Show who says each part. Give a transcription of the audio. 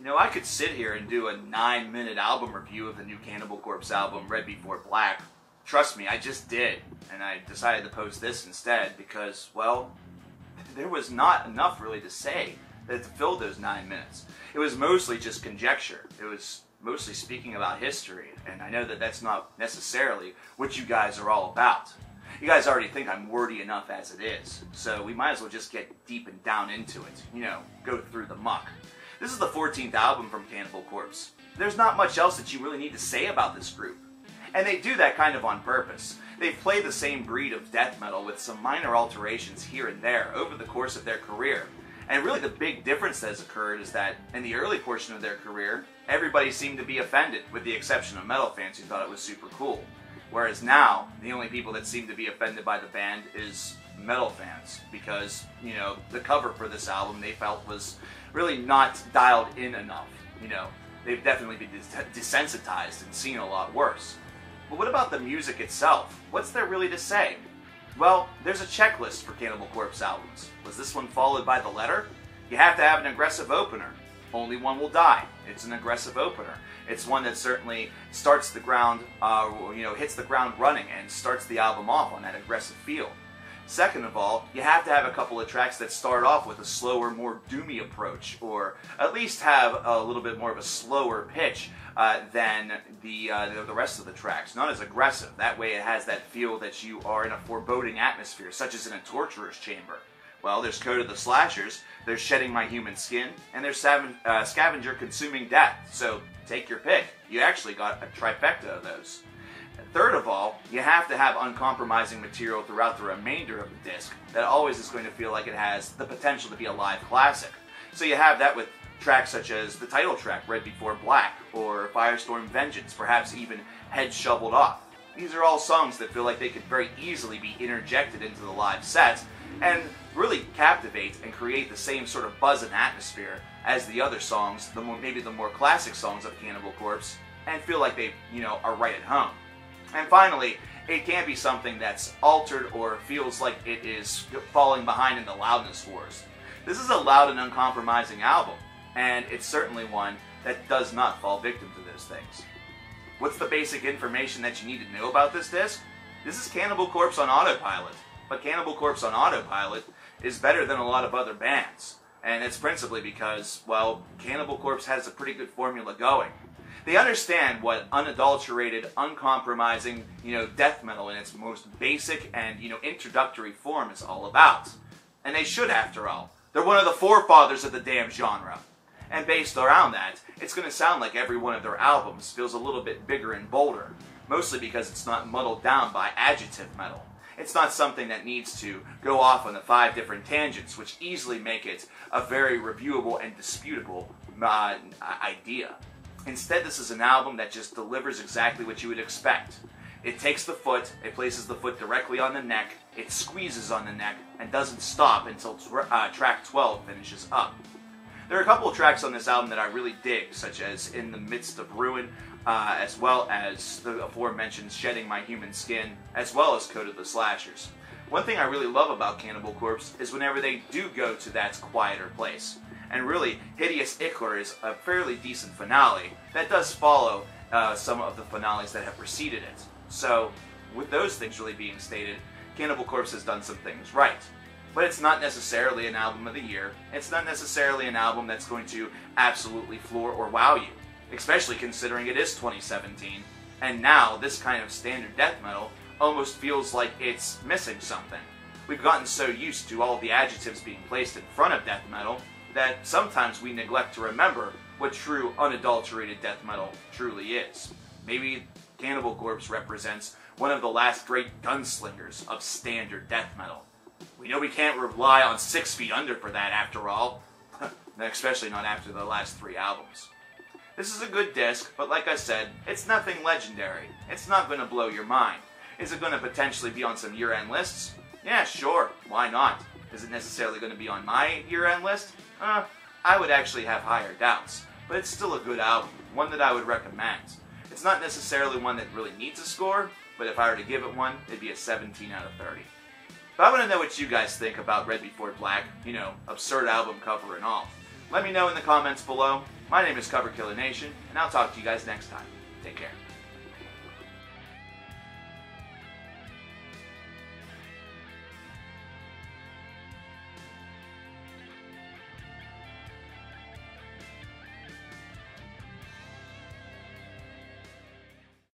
Speaker 1: You know, I could sit here and do a 9-minute album review of the new Cannibal Corpse album, Red Before Black. Trust me, I just did. And I decided to post this instead because, well, there was not enough really to say that filled those 9 minutes. It was mostly just conjecture. It was mostly speaking about history. And I know that that's not necessarily what you guys are all about. You guys already think I'm wordy enough as it is. So we might as well just get deep and down into it. You know, go through the muck. This is the 14th album from Cannibal Corpse. There's not much else that you really need to say about this group. And they do that kind of on purpose. They've played the same breed of death metal with some minor alterations here and there over the course of their career. And really the big difference that has occurred is that in the early portion of their career, everybody seemed to be offended, with the exception of metal fans who thought it was super cool. Whereas now, the only people that seem to be offended by the band is metal fans, because, you know, the cover for this album they felt was really not dialed in enough. You know, they've definitely been desensitized and seen a lot worse. But what about the music itself? What's there really to say? Well, there's a checklist for Cannibal Corpse albums. Was this one followed by the letter? You have to have an aggressive opener. Only One Will Die. It's an aggressive opener. It's one that certainly starts the ground, hits the ground running and starts the album off on that aggressive feel. Second of all, you have to have a couple of tracks that start off with a slower, more doomy approach, or at least have a little bit more of a slower pitch than the rest of the tracks. Not as aggressive. That way it has that feel that you are in a foreboding atmosphere, such as in a torturer's chamber. Well, there's Code of the Slashers, there's Shedding My Human Skin, and there's Scavenger Consuming Death. So take your pick. You actually got a trifecta of those. Third of all, you have to have uncompromising material throughout the remainder of the disc that always is going to feel like it has the potential to be a live classic. So you have that with tracks such as the title track, Red Before Black, or Firestorm Vengeance, perhaps even Head Shoveled Off. These are all songs that feel like they could very easily be interjected into the live set and really captivate and create the same sort of buzz and atmosphere as the other songs, maybe the more classic songs of Cannibal Corpse, and feel like they, are right at home. And finally, it can't be something that's altered or feels like it is falling behind in the loudness wars. This is a loud and uncompromising album, and it's certainly one that does not fall victim to those things. What's the basic information that you need to know about this disc? This is Cannibal Corpse on autopilot, but Cannibal Corpse on autopilot is better than a lot of other bands. And it's principally because, well, Cannibal Corpse has a pretty good formula going. They understand what unadulterated, uncompromising, death metal in its most basic and, introductory form is all about. And they should, after all. They're one of the forefathers of the damn genre. And based around that, it's going to sound like every one of their albums feels a little bit bigger and bolder. Mostly because it's not muddled down by adjective metal. It's not something that needs to go off on the 5 different tangents, which easily make it a very reviewable and disputable idea. Instead, this is an album that just delivers exactly what you would expect. It takes the foot, it places the foot directly on the neck, it squeezes on the neck, and doesn't stop until track 12 finishes up. There are a couple of tracks on this album that I really dig, such as In the Midst of Ruin, as well as the aforementioned Shedding My Human Skin, as well as Code of the Slashers. One thing I really love about Cannibal Corpse is whenever they do go to that quieter place. And really, Hideous Ichor is a fairly decent finale that does follow some of the finales that have preceded it. So, with those things really being stated, Cannibal Corpse has done some things right. But it's not necessarily an album of the year. It's not necessarily an album that's going to absolutely floor or wow you. Especially considering it is 2017. And now, this kind of standard death metal almost feels like it's missing something. We've gotten so used to all the adjectives being placed in front of death metal that sometimes we neglect to remember what true unadulterated death metal truly is. Maybe Cannibal Corpse represents one of the last great gunslingers of standard death metal. We know we can't rely on 6 Feet Under for that after all, especially not after the last 3 albums. This is a good disc, but like I said, it's nothing legendary. It's not going to blow your mind. Is it going to potentially be on some year-end lists? Yeah, sure, why not? Is it necessarily going to be on my year-end list? I would actually have higher doubts, but it's still a good album, one that I would recommend. It's not necessarily one that really needs a score, but if I were to give it one, it'd be a 17 out of 30. But I want to know what you guys think about Red Before Black, absurd album cover and all. Let me know in the comments below. My name is CoverKillerNation, and I'll talk to you guys next time. Take care.